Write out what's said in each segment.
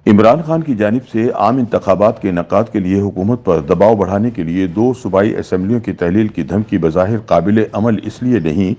عمران خان کی جانب سے عام انتخابات کے انعقاد کے لیے حکومت پر دباؤ بڑھانے کے لیے دو صوبائی اسمبلیوں کی تحلیل کی دھمکی بظاہر قابل عمل اس لیے نہیں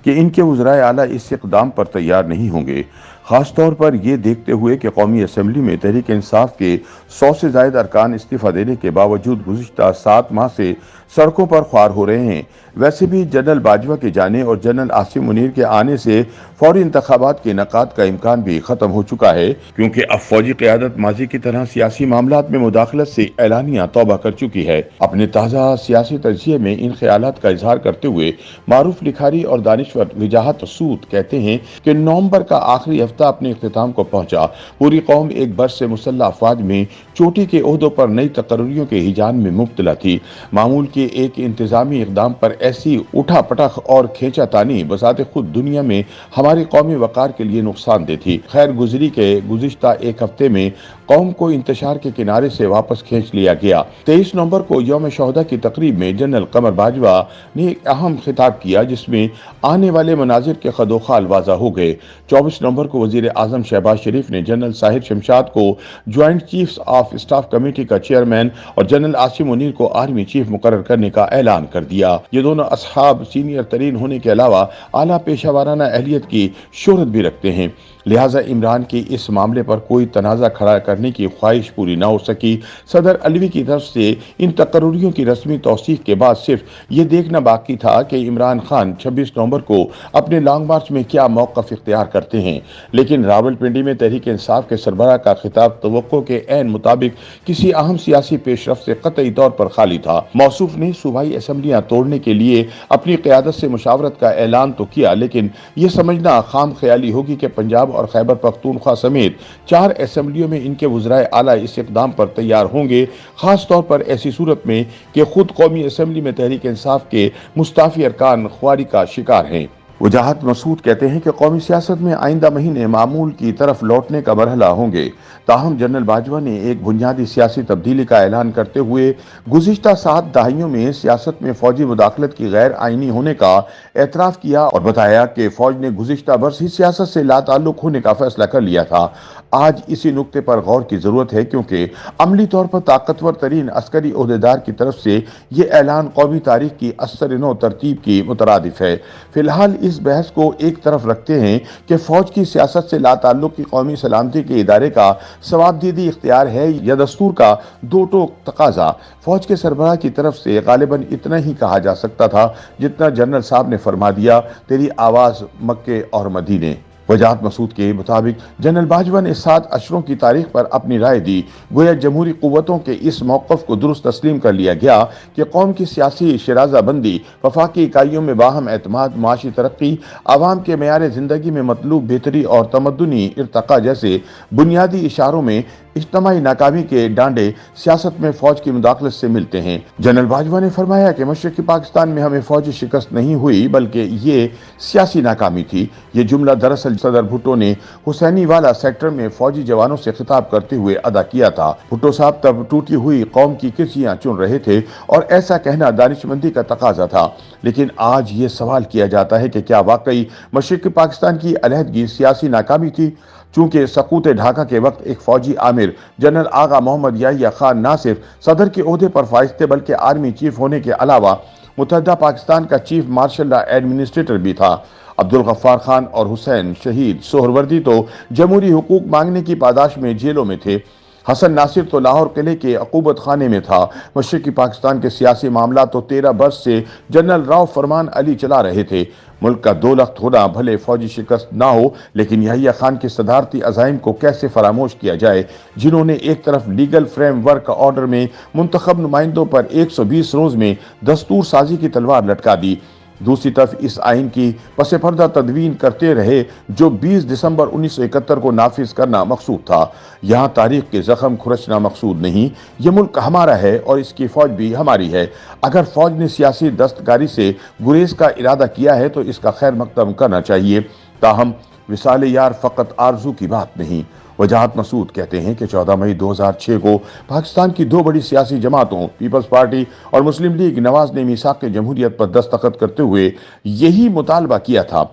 کہ ان کے وزرائے اعلیٰ اس اقدام پر تیار نہیں ہوں گے، خاص طور پر یہ دیکھتے ہوئے کہ قومی اسمبلی میں تحریک انصاف کے 100 سے زائد ارکان استعفیٰ دینے کے باوجود گزشتہ 7 ماہ سے سڑکوں پر خوار ہو رہے ہیں۔ ویسے بھی جنرل باجوہ کے جانے اور جنرل عاصم منیر کے آنے سے فوری انتخابات کے انعقاد کا امکان بھی ختم ہو چکا ہے، کیونکہ اب فوجی قیادت ماضی کی طرح سیاسی معاملات میں مداخلت سے اعلانیہ توبہ کر چکی ہے۔ اپنے تازہ سیاسی تجزیے میں ان خیالات کا اظہار کرتے ہوئے معروف لکھاری اور دانشور وجاہت سود کہتے ہیں کہ نومبر کا آخری ہفتہ اپنے اختتام کو پہنچا، پوری قوم ایک برس سے مسلح افواج میں چوٹی کے عہدوں پر نئی تقرریوں کے ہیجان میں مبتلا تھی۔ معمول کے ایک انتظامی اقدام پر ایسی اٹھا پٹخ اور کھینچا تانی بذات خود دنیا میں ہماری قومی وقار کے لیے نقصان دہ تھی۔ خیر گزری کے گزشتہ ایک ہفتے میں قوم کو انتشار کے کنارے سے واپس کھینچ لیا گیا۔ 23 نومبر کو یوم شہداء کی تقریب میں جنرل قمر باجوہ نے ایک اہم خطاب کیا جس میں آنے والے مناظر کے خد و خال واضح ہو گئے۔ 24 نومبر کو وزیر اعظم شہباز شریف نے جنرل ساحر شمشاد کو joint chiefs of staff committee کا چیئرمین اور جنرل عاصم منیر کو آرمی چیف مقرر کرنے کا اعلان کر دیا۔ یہ دونوں اصحاب سینئر ترین ہونے کے علاوہ اعلیٰ پیشہ ورانہ اہلیت کی شہرت بھی رکھتے ہیں، لہٰذا عمران کی اس معاملے پر کوئی تنازع کھڑا کرنے کی خواہش پوری نہ ہو سکی۔ صدر علوی کی طرف سے ان تقرریوں کی رسمی توثیق کے بعد صرف یہ دیکھنا باقی تھا کہ عمران خان 26 نومبر کو اپنے لانگ مارچ میں کیا موقف اختیار کرتے ہیں، لیکن راولپنڈی میں تحریک انصاف کے سربراہ کا خطاب توقع کے عین مطابق کسی اہم سیاسی پیش رفت سے قطعی طور پر خالی تھا۔ موصوف نے صوبائی اسمبلیاں توڑنے کے لیے اپنی قیادت سے مشاورت کا اعلان تو کیا، لیکن یہ سمجھنا خام خیالی ہوگی کہ پنجاب اور خیبر پختونخوا سمیت 4 اسمبلیوں میں ان کے وزرائے اعلیٰ اس اقدام پر تیار ہوں گے، خاص طور پر ایسی صورت میں کہ خود قومی اسمبلی میں تحریک انصاف کے مستعفی ارکان خواری کا شکار ہیں۔ وجاہت مسعود کہتے ہیں کہ قومی سیاست میں آئندہ مہینے معمول کی طرف لوٹنے کا مرحلہ ہوں گے، تاہم جنرل باجوہ نے ایک بنیادی سیاسی تبدیلی کا اعلان کرتے ہوئے گزشتہ 7 دہائیوں میں سیاست میں فوجی مداخلت کی غیر آئینی ہونے کا اعتراف کیا اور بتایا کہ فوج نے گزشتہ برس ہی سیاست سے لا تعلق ہونے کا فیصلہ کر لیا تھا۔ آج اسی نقطے پر غور کی ضرورت ہے، کیونکہ عملی طور پر طاقتور ترین عسکری عہدیدار کی طرف سے یہ اعلان قومی تاریخ کی اثر نو ترتیب کی مترادف ہے۔ فی الحال اس بحث کو ایک طرف رکھتے ہیں کہ فوج کی سیاست سے لا تعلق کی قومی سلامتی کے ادارے کا ثوابدیدی اختیار ہے یا دستور کا دو ٹوک تقاضا۔ فوج کے سربراہ کی طرف سے غالباً اتنا ہی کہا جا سکتا تھا جتنا جنرل صاحب نے فرما دیا، تیری آواز مکے اور مدینے۔ وجاہت مسعود کے مطابق جنرل باجوہ نے 7 اشروں کی تاریخ پر اپنی رائے دی، گویا جمہوری قوتوں کے اس موقف کو درست تسلیم کر لیا گیا کہ قوم کی سیاسی شرازہ بندی، وفاقی اکائیوں میں باہم اعتماد، معاشی ترقی، عوام کے معیار زندگی میں مطلوب بہتری اور تمدنی ارتقاء جیسے بنیادی اشاروں میں اجتماعی ناکامی کے ڈانڈے سیاست میں فوج کی مداخلت سے ملتے ہیں۔ جنرل باجوہ نے فرمایا کہ مشرقی پاکستان میں ہمیں فوجی شکست نہیں ہوئی بلکہ یہ سیاسی ناکامی تھی۔ یہ جملہ دراصل صدر بھٹو نے حسینی والا سیکٹر میں فوجی جوانوں سے خطاب کرتے ہوئے ادا کیا تھا۔ بھٹو صاحب تب ٹوٹی ہوئی قوم کی کرسیاں چن رہے تھے اور ایسا کہنا دانشمندی کا تقاضا تھا، لیکن آج یہ سوال کیا جاتا ہے کہ کیا واقعی مشرقی پاکستان کی علیحدگی سیاسی ناکامی تھی؟ چونکہ سقوط ڈھاکہ کے وقت ایک فوجی آمر جنرل آغا محمد یحییٰ خان نہ صرف صدر کے عہدے پر فائز تھے بلکہ آرمی چیف ہونے کے علاوہ متحدہ پاکستان کا چیف مارشل لا ایڈمنسٹریٹر بھی تھا۔ عبدالغفار خان اور حسین شہید سہروردی تو جمہوری حقوق مانگنے کی پاداش میں جیلوں میں تھے۔ حسن ناصر تو لاہور قلعے کے عقوبت خانے میں تھا۔ مشرقی پاکستان کے سیاسی معاملات تو 13 برس سے جنرل راؤ فرمان علی چلا رہے تھے۔ ملک کا دولت ہونا بھلے فوجی شکست نہ ہو، لیکن یحییٰ خان کے صدارتی عزائم کو کیسے فراموش کیا جائے، جنہوں نے ایک طرف لیگل فریم ورک آرڈر میں منتخب نمائندوں پر 120 روز میں دستور سازی کی تلوار لٹکا دی، دوسری طرف اس آئین کی پس پردہ تدوین کرتے رہے جو 20 دسمبر 1971 کو نافذ کرنا مقصود تھا۔ یہاں تاریخ کے زخم کھرچنا مقصود نہیں، یہ ملک ہمارا ہے اور اس کی فوج بھی ہماری ہے۔ اگر فوج نے سیاسی دستکاری سے گریز کا ارادہ کیا ہے تو اس کا خیر مقدم کرنا چاہیے، تاہم وصال یار فقط آرزو کی بات نہیں۔ وجاہت مسعود کہتے ہیں کہ 14 مئی 2006 کو پاکستان کی 2 بڑی سیاسی جماعتوں پیپلز پارٹی اور مسلم لیگ نواز نے میثاق جمہوریت پر دستخط کرتے ہوئے یہی مطالبہ کیا تھا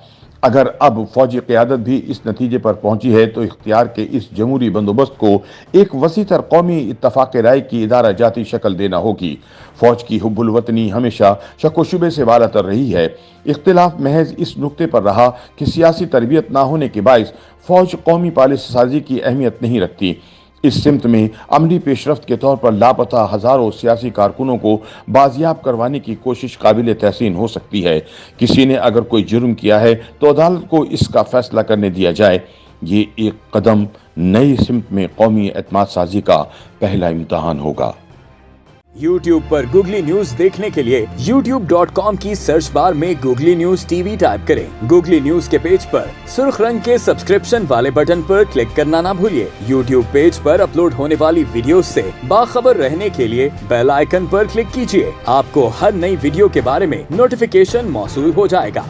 اگر اب فوجی قیادت بھی اس نتیجے پر پہنچی ہے تو اختیار کے اس جمہوری بندوبست کو ایک وسیع تر قومی اتفاق رائے کی ادارہ جاتی شکل دینا ہوگی۔ فوج کی حب الوطنی ہمیشہ شک و شبے سے بالا تر رہی ہے۔ اختلاف محض اس نقطے پر رہا کہ سیاسی تربیت نہ ہونے کے باعث فوج قومی پالیسی سازی کی اہمیت نہیں رکھتی۔ اس سمت میں عملی پیش رفت کے طور پر لاپتہ ہزاروں سیاسی کارکنوں کو بازیاب کروانے کی کوشش قابل تحسین ہو سکتی ہے۔ کسی نے اگر کوئی جرم کیا ہے تو عدالت کو اس کا فیصلہ کرنے دیا جائے۔ یہ ایک قدم نئی سمت میں قومی اعتماد سازی کا پہلا امتحان ہوگا۔ YouTube پر گوگلی نیوز دیکھنے کے لیے youtube.com کی سرچ بار میں googly news T V type کریں۔ گوگلی نیوز کے پیج پر سرخ رنگ کے سبسکرپشن والے بٹن پر کلک کرنا نہ بھولیے۔ YouTube پیج پر اپلوڈ ہونے والی ویڈیوز سے باخبر رہنے کے لیے بیل آئیکن پر کلک کیجیے۔ آپ کو ہر نئی ویڈیو کے بارے میں نوٹیفیکیشن موصول ہو جائے گا۔